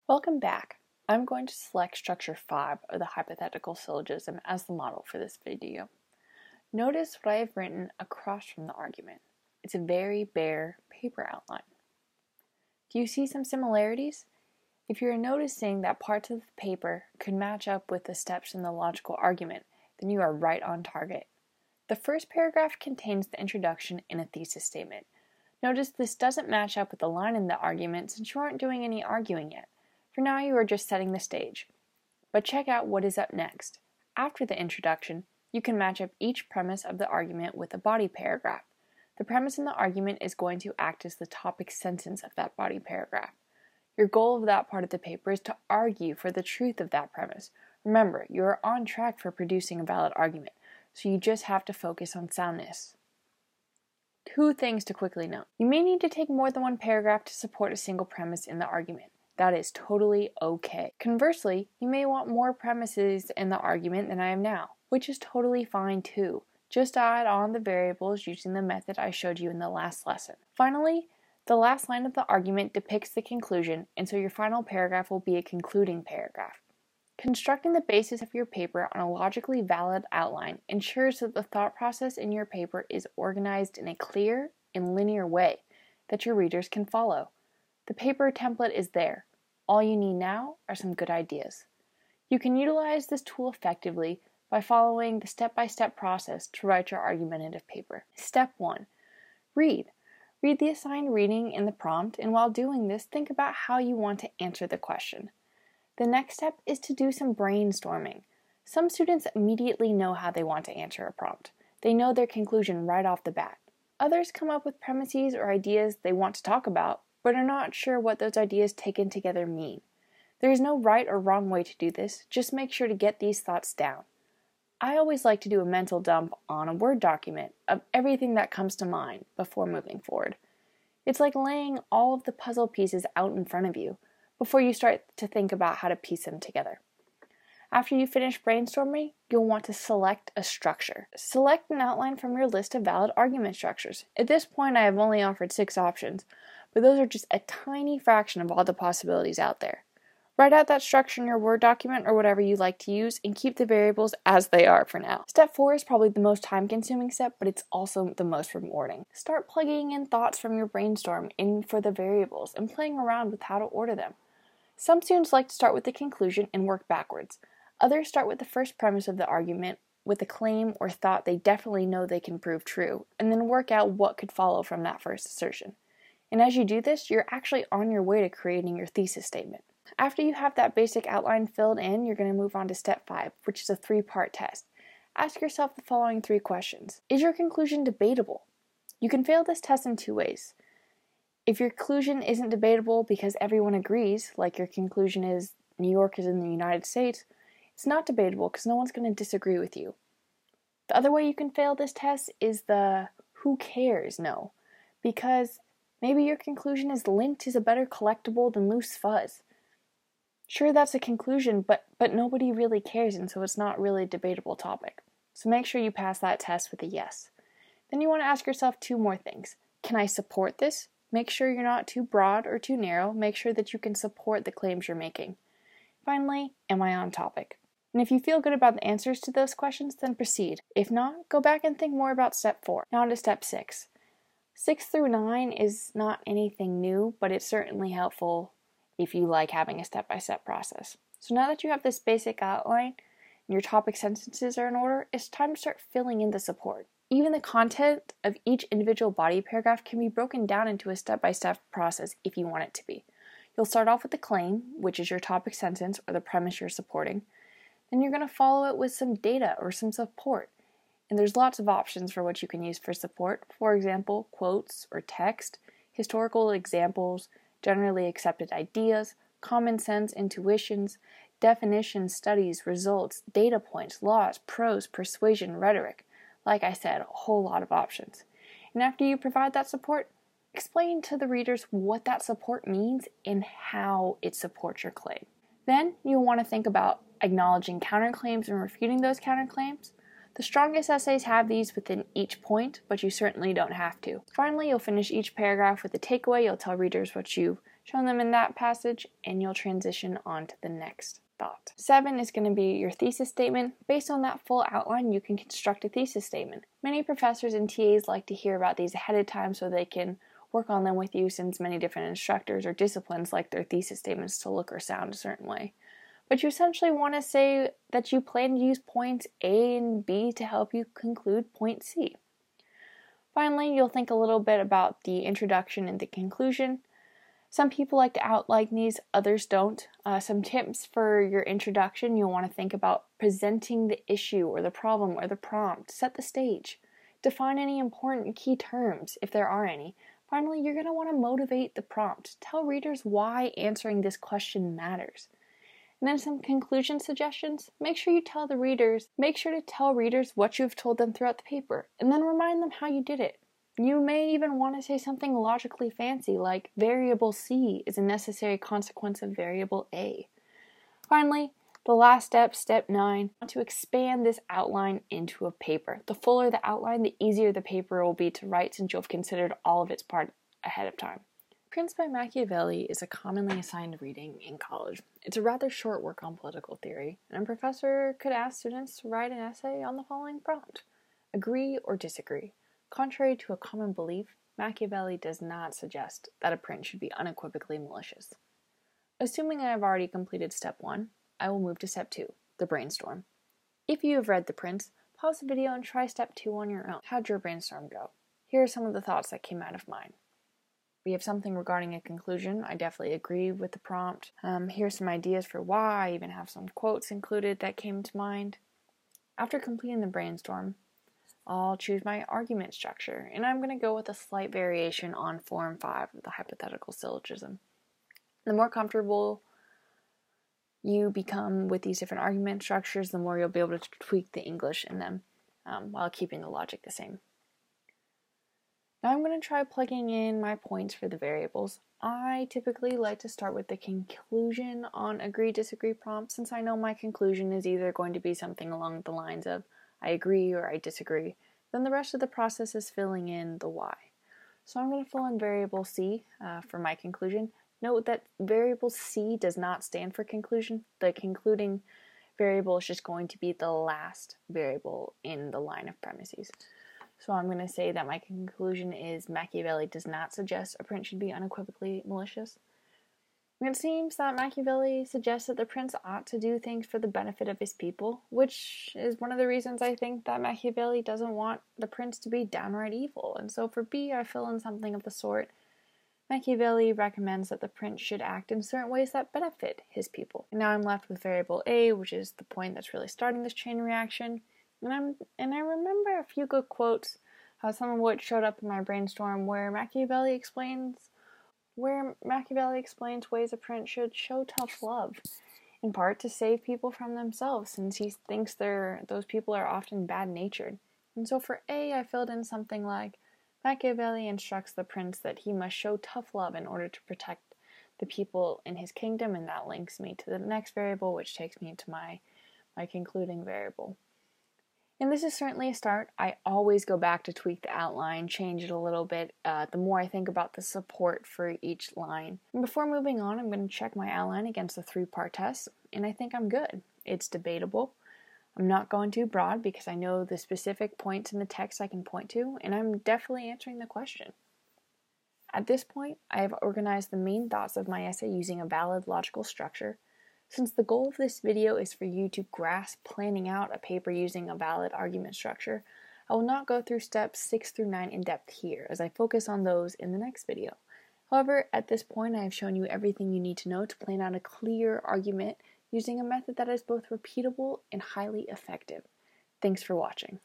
Welcome back. I'm going to select structure 5 of the hypothetical syllogism as the model for this video. Notice what I have written across from the argument. It's a very bare paper outline. Do you see some similarities? If you're noticing that parts of the paper could match up with the steps in the logical argument, then you are right on target. The first paragraph contains the introduction and a thesis statement. Notice this doesn't match up with the line in the argument since you aren't doing any arguing yet. For now, you are just setting the stage. But check out what is up next. After the introduction, you can match up each premise of the argument with a body paragraph. The premise in the argument is going to act as the topic sentence of that body paragraph. Your goal of that part of the paper is to argue for the truth of that premise. Remember, you are on track for producing a valid argument, so you just have to focus on soundness. 2 things to quickly note. You may need to take more than one paragraph to support a single premise in the argument. That is totally okay. Conversely, you may want more premises in the argument than I am now, which is totally fine too. Just add on the variables using the method I showed you in the last lesson. Finally, the last line of the argument depicts the conclusion, and so your final paragraph will be a concluding paragraph. Constructing the basis of your paper on a logically valid outline ensures that the thought process in your paper is organized in a clear and linear way that your readers can follow. The paper template is there. All you need now are some good ideas. You can utilize this tool effectively by following the step-by-step process to write your argumentative paper. Step 1. Read. Read the assigned reading in the prompt, and while doing this, think about how you want to answer the question. The next step is to do some brainstorming. Some students immediately know how they want to answer a prompt. They know their conclusion right off the bat. Others come up with premises or ideas they want to talk about, but are not sure what those ideas taken together mean. There is no right or wrong way to do this, just make sure to get these thoughts down. I always like to do a mental dump on a Word document of everything that comes to mind before moving forward. It's like laying all of the puzzle pieces out in front of you before you start to think about how to piece them together. After you finish brainstorming, you'll want to select a structure. Select an outline from your list of valid argument structures. At this point, I have only offered 6 options, but those are just a tiny fraction of all the possibilities out there. Write out that structure in your Word document or whatever you like to use and keep the variables as they are for now. Step 4 is probably the most time-consuming step, but it's also the most rewarding. Start plugging in thoughts from your brainstorm in for the variables and playing around with how to order them. Some students like to start with the conclusion and work backwards. Others start with the first premise of the argument with a claim or thought they definitely know they can prove true, and then work out what could follow from that first assertion. And as you do this, you're actually on your way to creating your thesis statement. After you have that basic outline filled in, you're going to move on to step 5, which is a 3-part test. Ask yourself the following 3 questions. Is your conclusion debatable? You can fail this test in 2 ways. If your conclusion isn't debatable because everyone agrees, like your conclusion is New York is in the United States, it's not debatable because no one's going to disagree with you. The other way you can fail this test is the who cares no, because maybe your conclusion is lint is a better collectible than loose fuzz. Sure, that's a conclusion, but nobody really cares, and so it's not really a debatable topic. So make sure you pass that test with a yes. Then you want to ask yourself 2 more things. Can I support this? Make sure you're not too broad or too narrow. Make sure that you can support the claims you're making. Finally, am I on topic? And if you feel good about the answers to those questions, then proceed. If not, go back and think more about step 4. Now on to step 6. 6 through 9 is not anything new, but it's certainly helpful if you like having a step-by-step process. So now that you have this basic outline and your topic sentences are in order, it's time to start filling in the support. Even the content of each individual body paragraph can be broken down into a step-by-step process if you want it to be. You'll start off with the claim, which is your topic sentence or the premise you're supporting. Then you're going to follow it with some data or some support. And there's lots of options for what you can use for support. For example, quotes or text, historical examples, generally accepted ideas, common sense intuitions, definitions, studies, results, data points, laws, prose, persuasion, rhetoric. Like I said, a whole lot of options. And after you provide that support, explain to the readers what that support means and how it supports your claim. Then you'll want to think about acknowledging counterclaims and refuting those counterclaims. The strongest essays have these within each point, but you certainly don't have to. Finally, you'll finish each paragraph with a takeaway. You'll tell readers what you've shown them in that passage, and you'll transition on to the next thought. 7 is going to be your thesis statement. Based on that full outline, you can construct a thesis statement. Many professors and TAs like to hear about these ahead of time so they can work on them with you, since many different instructors or disciplines like their thesis statements to look or sound a certain way. But you essentially want to say that you plan to use points A and B to help you conclude point C. Finally, you'll think a little bit about the introduction and the conclusion. Some people like to outline these, others don't. Some tips for your introduction: you'll want to think about presenting the issue or the problem or the prompt. Set the stage. Define any important key terms, if there are any. Finally, you're going to want to motivate the prompt. Tell readers why answering this question matters. And then some conclusion suggestions. Make sure to tell readers what you've told them throughout the paper, and then remind them how you did it. You may even want to say something logically fancy like variable C is a necessary consequence of variable A. Finally, the last step, step 9, to expand this outline into a paper. The fuller the outline, the easier the paper will be to write, since you'll have considered all of its parts ahead of time. Prince by Machiavelli is a commonly assigned reading in college. It's a rather short work on political theory, and a professor could ask students to write an essay on the following prompt: agree or disagree. Contrary to a common belief, Machiavelli does not suggest that a prince should be unequivocally malicious. Assuming I have already completed step 1, I will move to step 2, the brainstorm. If you have read The Prince, pause the video and try step 2 on your own. How'd your brainstorm go? Here are some of the thoughts that came out of mine. We have something regarding a conclusion. I definitely agree with the prompt. Here's some ideas for why. I even have some quotes included that came to mind. After completing the brainstorm, I'll choose my argument structure, and I'm going to go with a slight variation on Form 5 of the hypothetical syllogism. The more comfortable you become with these different argument structures, the more you'll be able to tweak the English in them while keeping the logic the same. Now I'm going to try plugging in my points for the variables. I typically like to start with the conclusion on agree-disagree prompts, since I know my conclusion is either going to be something along the lines of I agree or I disagree. Then the rest of the process is filling in the why. So I'm going to fill in variable C for my conclusion. Note that variable C does not stand for conclusion. The concluding variable is just going to be the last variable in the line of premises. So I'm going to say that my conclusion is Machiavelli does not suggest a prince should be unequivocally malicious. It seems that Machiavelli suggests that the prince ought to do things for the benefit of his people, which is one of the reasons I think that Machiavelli doesn't want the prince to be downright evil. And so for B, I fill in something of the sort. Machiavelli recommends that the prince should act in certain ways that benefit his people. And now I'm left with variable A, which is the point that's really starting this chain reaction. And I remember a few good quotes, some of which showed up in my brainstorm, where Machiavelli explains ways a prince should show tough love, in part to save people from themselves, since he thinks those people are often bad-natured. And so for A, I filled in something like, Machiavelli instructs the prince that he must show tough love in order to protect the people in his kingdom, and that links me to the next variable, which takes me to my concluding variable. And this is certainly a start. I always go back to tweak the outline, change it a little bit, the more I think about the support for each line. And before moving on, I'm going to check my outline against the 3-part test, and I think I'm good. It's debatable. I'm not going too broad because I know the specific points in the text I can point to, and I'm definitely answering the question. At this point, I have organized the main thoughts of my essay using a valid logical structure. Since the goal of this video is for you to grasp planning out a paper using a valid argument structure, I will not go through steps 6 through 9 in depth here, as I focus on those in the next video. However, at this point I have shown you everything you need to know to plan out a clear argument using a method that is both repeatable and highly effective. Thanks for watching.